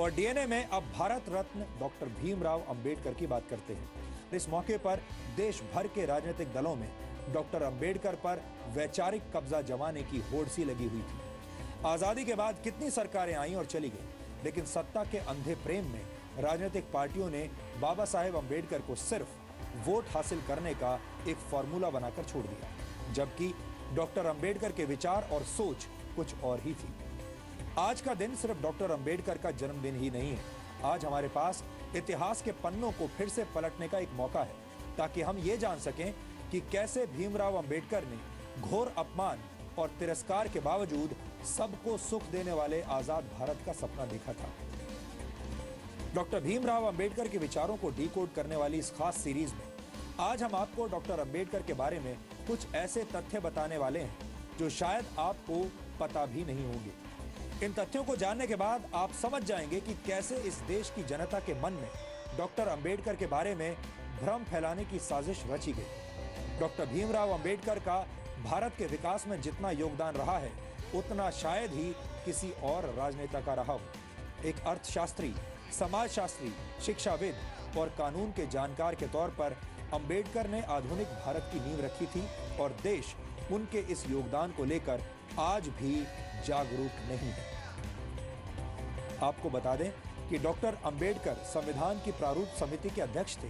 और डीएनए में अब भारत रत्न डॉक्टर भीमराव अंबेडकर की बात करते हैं। इस मौके पर देश भर के राजनीतिक दलों में डॉक्टर अंबेडकर पर वैचारिक कब्जा जमाने की होड़ सी लगी हुई थी। आजादी के बाद कितनी सरकारें आईं और चली गईं, लेकिन सत्ता के अंधे प्रेम में राजनीतिक पार्टियों ने बाबा साहेब अंबेडकर को सिर्फ वोट हासिल करने का एक फॉर्मूला बनाकर छोड़ दिया, जबकि डॉक्टर अंबेडकर के विचार और सोच कुछ और ही थी। आज का दिन सिर्फ डॉक्टर अंबेडकर का जन्मदिन ही नहीं है। आज हमारे पास इतिहास के पन्नों को फिर से पलटने का एक मौका है, ताकि हम ये जान सकें कि कैसे भीमराव अंबेडकर ने घोर अपमान और तिरस्कार के बावजूद सबको सुख देने वाले आजाद भारत का सपना देखा था। डॉक्टर भीमराव अंबेडकर के विचारों को डिकोड करने वाली इस खास सीरीज में आज हम आपको डॉक्टर अंबेडकर के बारे में कुछ ऐसे तथ्य बताने वाले हैं जो शायद आपको पता भी नहीं होंगे। इन तथ्यों को जानने के बाद आप समझ जाएंगे कि कैसे इस देश की जनता के मन में डॉक्टर अंबेडकर के बारे में भ्रम फैलाने की साजिश रची गई। डॉक्टर भीमराव अंबेडकर का भारत के विकास में जितना योगदान रहा है, उतना शायद ही किसी और राजनेता का रहा हो। एक अर्थशास्त्री, समाजशास्त्री, शिक्षाविद और कानून के जानकार के तौर पर अंबेडकर ने आधुनिक भारत की नींव रखी थी और देश उनके इस योगदान को लेकर आज भी जागरूक नहीं है। आपको बता दें कि डॉक्टर अंबेडकर संविधान की प्रारूप समिति के अध्यक्ष थे।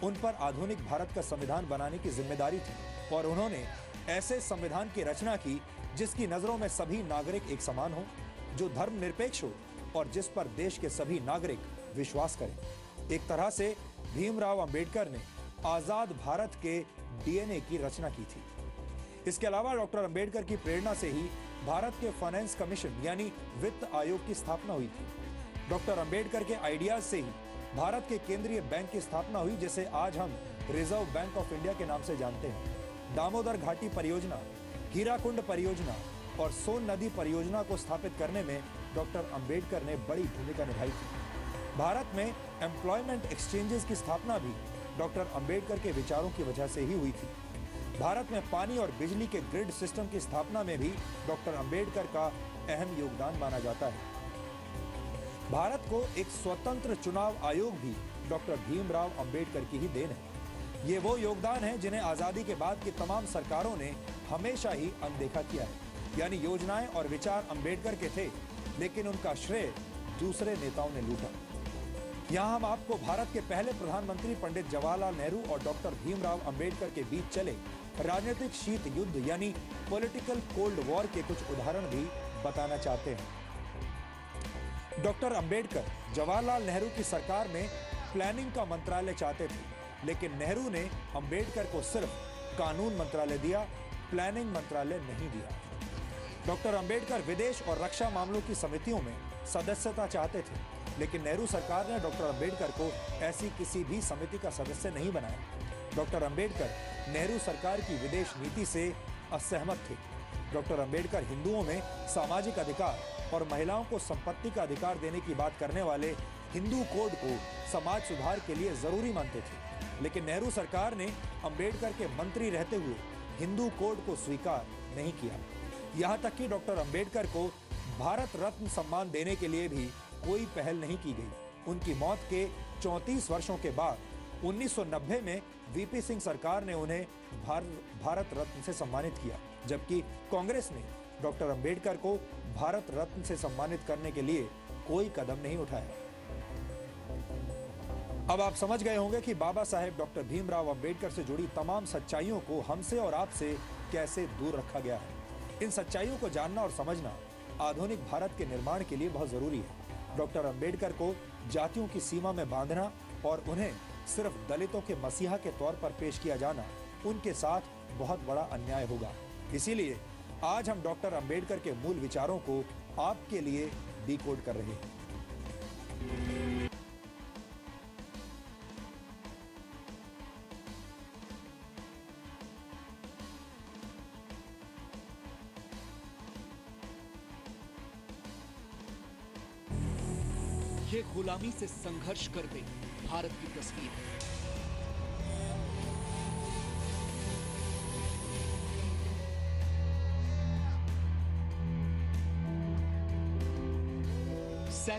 उन पर आधुनिक भारत का संविधान बनाने की जिम्मेदारी थी और उन्होंने ऐसे संविधान की रचना की जिसकी नजरों में सभी नागरिक एक समान हो, जो धर्मनिरपेक्ष हो और जिस पर देश के सभी नागरिक विश्वास करें। एक तरह से भीमराव अंबेडकर ने आजाद भारत के डीएनए की रचना की थी। इसके अलावा डॉक्टर अंबेडकर की प्रेरणा से ही भारत के फाइनेंस कमीशन यानी वित्त आयोग की स्थापना हुई थी। डॉक्टर अंबेडकर के आइडियाज से ही भारत के केंद्रीय बैंक की स्थापना हुई, जिसे आज हम रिजर्व बैंक ऑफ इंडिया के नाम से जानते हैं। दामोदर घाटी परियोजना, हीराकुंड परियोजना और सोन नदी परियोजना को स्थापित करने में डॉक्टर अंबेडकर ने बड़ी भूमिका निभाई थी। भारत में एम्प्लॉयमेंट एक्सचेंजेस की स्थापना भी डॉक्टर अंबेडकर के विचारों की वजह से ही हुई थी। भारत में पानी और बिजली के ग्रिड सिस्टम की स्थापना में भी डॉक्टर अंबेडकर का अहम योगदान माना जाता है। भारत को एक स्वतंत्र चुनाव आयोग भी डॉक्टर भीमराव अंबेडकर की ही देन है। ये वो योगदान है जिन्हें आजादी के बाद की तमाम सरकारों ने हमेशा ही अनदेखा किया है। यानी योजनाएं और विचार अंबेडकर के थे, लेकिन उनका श्रेय दूसरे नेताओं ने लूटा। यहाँ हम आपको भारत के पहले प्रधानमंत्री पंडित जवाहरलाल नेहरू और डॉक्टर भीमराव अंबेडकर के बीच चले राजनीतिक शीत युद्ध यानी पॉलिटिकल कोल्ड वॉर के कुछ उदाहरण भी बताना चाहते हैं। डॉक्टर अंबेडकर जवाहरलाल नेहरू की सरकार में प्लानिंग का मंत्रालय चाहते थे, लेकिन नेहरू ने अंबेडकर को सिर्फ कानून मंत्रालय दिया, प्लानिंग मंत्रालय नहीं दिया। डॉक्टर अंबेडकर विदेश और रक्षा मामलों की समितियों में सदस्यता चाहते थे, लेकिन नेहरू सरकार ने डॉक्टर अंबेडकर को ऐसी किसी भी समिति का सदस्य नहीं बनाया। डॉक्टर अंबेडकर नेहरू सरकार की विदेश नीति से असहमत थे। डॉक्टर अंबेडकर हिंदुओं में सामाजिक अधिकार और महिलाओं को संपत्ति का अधिकार देने की बात करने वाले हिंदू कोड को समाज सुधार के लिए जरूरी मानते थे, लेकिन नेहरू सरकार ने अंबेडकर के मंत्री रहते हुए हिंदू कोड को स्वीकार नहीं किया। यहाँ तक कि डॉक्टर अंबेडकर को भारत रत्न सम्मान देने के लिए भी कोई पहल नहीं की गई। उनकी मौत के 34 वर्षों के बाद 1990 में वीपी सिंह सरकार ने उन्हें भारत रत्न से सम्मानित किया, जबकि कांग्रेस ने डॉक्टर अंबेडकर को भारत रत्न से सम्मानित करने के लिए कोई कदम नहीं उठाया। अब आप समझ गए होंगे कि बाबा साहेब डॉक्टर भीमराव अंबेडकर से जुड़ी तमाम सच्चाइयों को हमसे और आपसे कैसे दूर रखा गया है। इन सच्चाइयों को जानना और समझना आधुनिक भारत के निर्माण के लिए बहुत जरूरी है। डॉक्टर अंबेडकर को जातियों की सीमा में बांधना और उन्हें सिर्फ दलितों के मसीहा के तौर पर पेश किया जाना उनके साथ बहुत बड़ा अन्याय होगा। इसीलिए आज हम डॉक्टर अंबेडकर के मूल विचारों को आपके लिए डिकोड कर रहे हैं। ये गुलामी से संघर्ष करते भारत की तस्वीर है।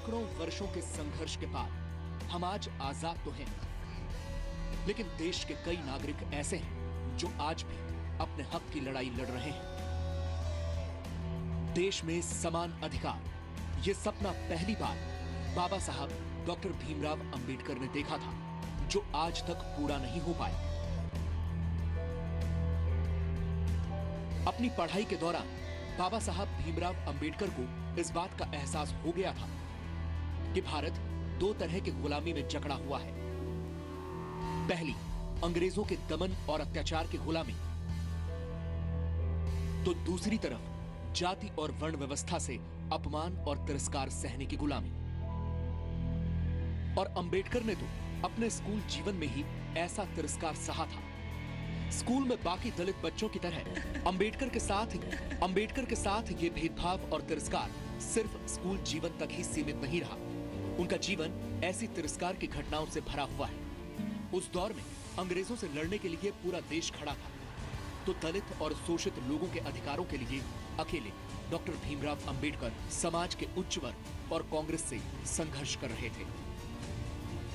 सैकड़ों वर्षों के संघर्ष के बाद हम आज आजाद तो हैं, लेकिन देश के कई नागरिक ऐसे हैं जो आज भी अपने हक की लड़ाई लड़ रहे हैं। देश में समान अधिकार, ये सपना पहली बार बाबा साहब डॉक्टर भीमराव अंबेडकर ने देखा था, जो आज तक पूरा नहीं हो पाया। अपनी पढ़ाई के दौरान बाबा साहब भीमराव अंबेडकर को इस बात का एहसास हो गया था कि भारत दो तरह की गुलामी में जकड़ा हुआ है। पहली, अंग्रेजों के दमन और अत्याचार की गुलामी, तो दूसरी तरफ जाति और वर्ण व्यवस्था से अपमान और तिरस्कार सहने की गुलामी। और अंबेडकर ने तो अपने स्कूल जीवन में ही ऐसा तिरस्कार सहा था। स्कूल में बाकी दलित बच्चों की तरह अंबेडकर के साथ ये भेदभाव और तिरस्कार सिर्फ स्कूल जीवन तक ही सीमित नहीं रहा। उनका जीवन ऐसी तिरस्कार की घटनाओं से भरा हुआ है। उस दौर में अंग्रेजों से लड़ने के लिए पूरा देश खड़ा था, तो दलित और शोषित लोगों के अधिकारों के लिए अकेले डॉक्टर भीमराव अंबेडकर समाज के उच्च वर्ग और कांग्रेस से संघर्ष कर रहे थे।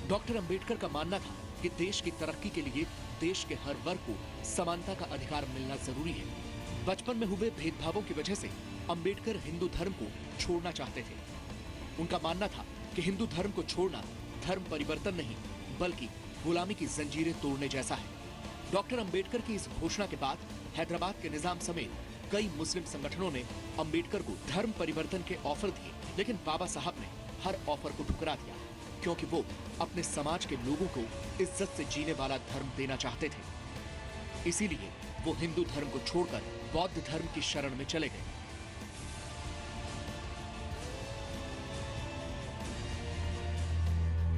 डॉक्टर अंबेडकर का मानना था कि देश की तरक्की के लिए देश के हर वर्ग को समानता का अधिकार मिलना जरूरी है। बचपन में हुए भेदभावों की वजह से अंबेडकर हिंदू धर्म को छोड़ना चाहते थे। उनका मानना था कि हिंदू धर्म को छोड़ना धर्म परिवर्तन नहीं, बल्कि गुलामी की जंजीरें तोड़ने जैसा है। डॉक्टर अंबेडकर की इस घोषणा के बाद हैदराबाद के निजाम समेत कई मुस्लिम संगठनों ने अंबेडकर को धर्म परिवर्तन के ऑफर दिए, लेकिन बाबा साहब ने हर ऑफर को ठुकरा दिया, क्योंकि वो अपने समाज के लोगों को इज्जत से जीने वाला धर्म देना चाहते थे। इसीलिए वो हिंदू धर्म को छोड़कर बौद्ध धर्म की शरण में चले गए।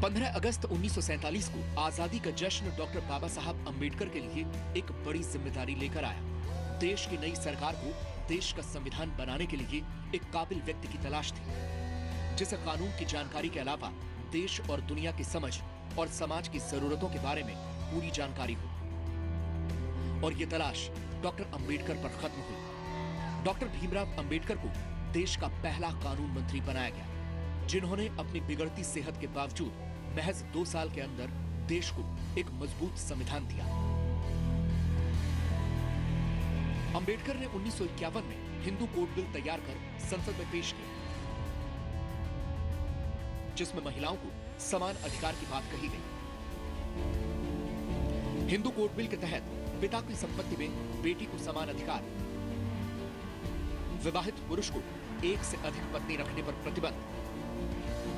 पंद्रह अगस्त 1947 को आजादी का जश्न डॉक्टर बाबा साहब अंबेडकर के लिए एक बड़ी जिम्मेदारी लेकर आया। देश की नई सरकार को देश का संविधान बनाने के लिए एक काबिल व्यक्ति की तलाश थी, जिसे कानून की जानकारी के अलावा देश और दुनिया की समझ और समाज की जरूरतों के बारे में पूरी जानकारी हो। और ये तलाश डॉक्टर अंबेडकर पर खत्म हुई। डॉक्टर भीमराव अंबेडकर को देश का पहला कानून मंत्री बनाया गया, जिन्होंने अपनी बिगड़ती सेहत के बावजूद महज 2 साल के अंदर देश को एक मजबूत संविधान दिया। अंबेडकर ने 1951 में हिंदू कोड बिल तैयार कर संसद में पेश किया, जिसमें महिलाओं को समान अधिकार की बात कही गई। हिंदू कोड बिल के तहत पिता की संपत्ति में बेटी को समान अधिकार, विवाहित पुरुष को एक से अधिक पत्नी रखने पर प्रतिबंध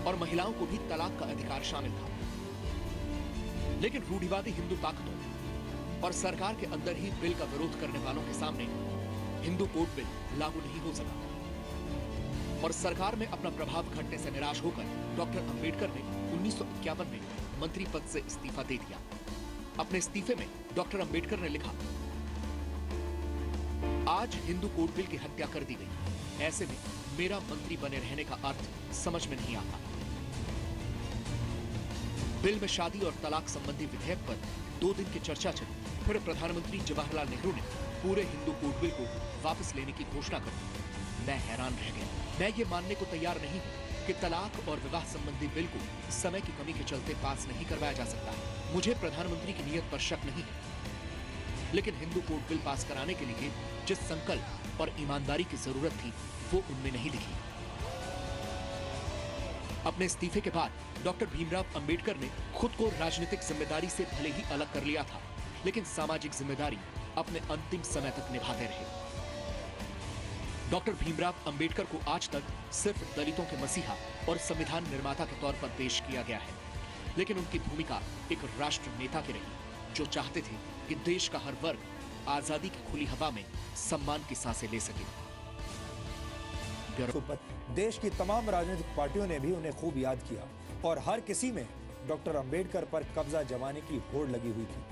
और महिलाओं को भी तलाक का अधिकार शामिल था। लेकिन रूढ़िवादी हिंदू ताकतों और सरकार के अंदर ही बिल का विरोध करने वालों के सामने हिंदू कोड बिल लागू नहीं हो सका और सरकार में अपना प्रभाव घटने से निराश होकर डॉक्टर अंबेडकर ने 1951 में मंत्री पद से इस्तीफा दे दिया। अपने इस्तीफे में डॉक्टर अंबेडकर ने लिखा, आज हिंदू कोड बिल की हत्या कर दी गई, ऐसे में मेरा मंत्री बने रहने का अर्थ समझ में नहीं आता। बिल में शादी और तलाक संबंधी विधेयक पर 2 दिन की चर्चा चली, फिर प्रधानमंत्री जवाहरलाल नेहरू ने पूरे हिंदू कोड बिल को वापस लेने की घोषणा कर दी। मैं हैरान रह गया। मैं ये मानने को तैयार नहीं हूं कि तलाक और विवाह संबंधी बिल को समय की कमी के चलते पास नहीं करवाया जा सकता। मुझे प्रधानमंत्री की नीयत पर शक नहीं है, लेकिन हिंदू कोड बिल पास कराने के लिए जिस संकल्प और ईमानदारी की जरूरत थी, वो उनमें नहीं दिखी। अपने इस्तीफे के बाद डॉक्टर भीमराव अंबेडकर ने खुद को राजनीतिक जिम्मेदारी से भले ही अलग कर लिया था, लेकिन सामाजिक जिम्मेदारी अपने अंतिम समय तक निभाते रहे। डॉक्टर भीमराव अंबेडकर को आज तक सिर्फ दलितों के मसीहा और संविधान निर्माता के तौर पर पेश किया गया है, लेकिन उनकी भूमिका एक राष्ट्र नेता की रही, जो चाहते थे कि देश का हर वर्ग आजादी की खुली हवा में सम्मान की सांसें ले सके। देश की तमाम राजनीतिक पार्टियों ने भी उन्हें खूब याद किया और हर किसी में डॉक्टर अंबेडकर पर कब्जा जमाने की होड़ लगी हुई थी।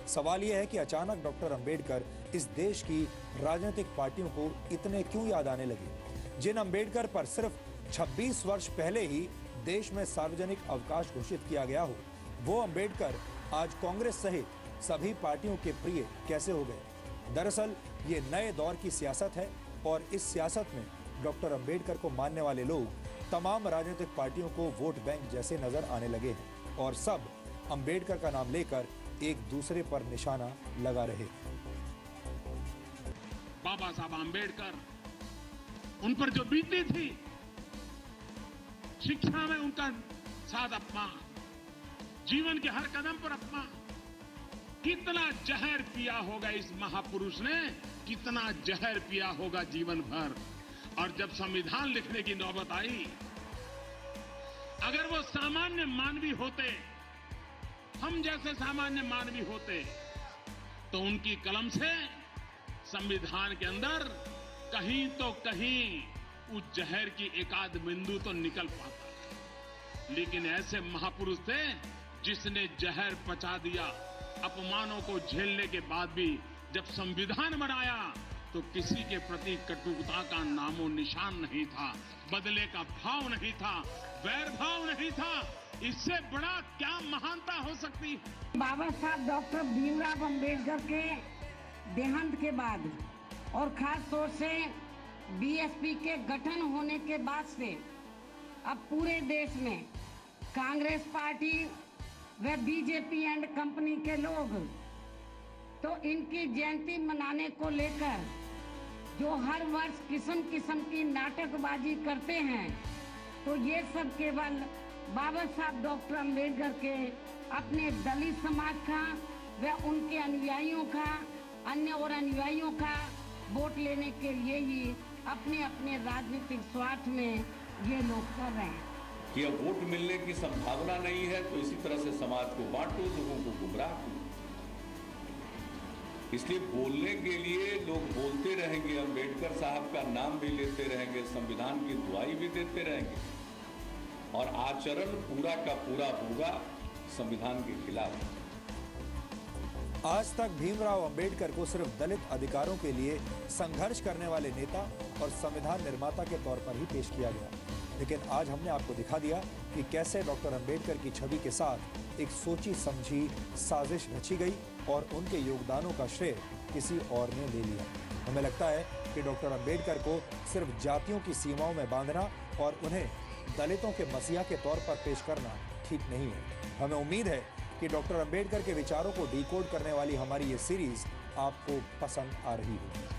सवाल यह है कि अचानक डॉक्टर अंबेडकर इस देश की राजनीतिक पार्टियों को इतने क्यों याद आने लगे, जिन अंबेडकर पर सिर्फ 26 वर्ष पहले ही देश में सार्वजनिक अवकाश घोषित किया गया हो, वो अंबेडकर आज कांग्रेस सहित सभी पार्टियों के प्रिय कैसे हो गए। दरअसल ये नए दौर की सियासत है और इस सियासत में डॉक्टर अंबेडकर को मानने वाले लोग तमाम राजनीतिक पार्टियों को वोट बैंक जैसे नजर आने लगे हैं और सब अंबेडकर का नाम लेकर एक दूसरे पर निशाना लगा रहे हैं। बाबा साहब अंबेडकर, उन पर जो बीती थी, शिक्षा में उनका साथ अपमान, जीवन के हर कदम पर अपमान, कितना जहर पिया होगा इस महापुरुष ने, कितना जहर पिया होगा जीवन भर। और जब संविधान लिखने की नौबत आई, अगर वो सामान्य मानवी होते, हम जैसे सामान्य मानवी होते, तो उनकी कलम से संविधान के अंदर कहीं तो कहीं उस जहर की एकाध बिंदु तो निकल पाता। लेकिन ऐसे महापुरुष थे जिसने जहर पचा दिया। अपमानों को झेलने के बाद भी जब संविधान बनाया तो किसी के प्रति कटुता का नामो निशान नहीं था, बदले का भाव नहीं था, वैर भाव नहीं था। इससे बड़ा क्या महानता हो सकती है। बाबा साहब डॉक्टर भीमराव अंबेडकर के देहांत के बाद और खास तौर से बीएसपी के गठन होने के बाद से अब पूरे देश में कांग्रेस पार्टी व बीजेपी एंड कंपनी के लोग तो इनकी जयंती मनाने को लेकर जो हर वर्ष किस्म किस्म की नाटकबाजी करते हैं, तो ये सब केवल बाबा साहब डॉक्टर अंबेडकर के अपने दलित समाज का व उनके अनुयायियों का, अन्य और अनुयायियों का वोट लेने के लिए ही अपने अपने राजनीतिक स्वार्थ में ये लोग कर रहे हैं। कि अब वोट मिलने की संभावना नहीं है तो इसी तरह से समाज को बांटो, लोगों को गुमराह करो। इसलिए बोलने के लिए लोग बोलते रहेंगे, अंबेडकर साहब का नाम भी लेते रहेंगे, संविधान की दुआई भी देते रहेंगे और आचरण पूरा का पूरा होगा संविधान के खिलाफ। आज तक भीमराव अंबेडकर को सिर्फ दलित अधिकारों के लिए संघर्ष करने वाले नेता और संविधान निर्माता के तौर पर ही पेश किया गया, लेकिन आज हमने आपको दिखा दिया कि कैसे डॉक्टर अंबेडकर की छवि के साथ एक सोची समझी साजिश रची गई और उनके योगदानों का श्रेय किसी और ने ले लिया। हमें लगता है कि डॉक्टर अंबेडकर को सिर्फ जातियों की सीमाओं में बांधना और उन्हें दलितों के मसीहा के तौर पर पेश करना ठीक नहीं है। हमें उम्मीद है कि डॉक्टर अंबेडकर के विचारों को डिकोड करने वाली हमारी ये सीरीज आपको पसंद आ रही होगी।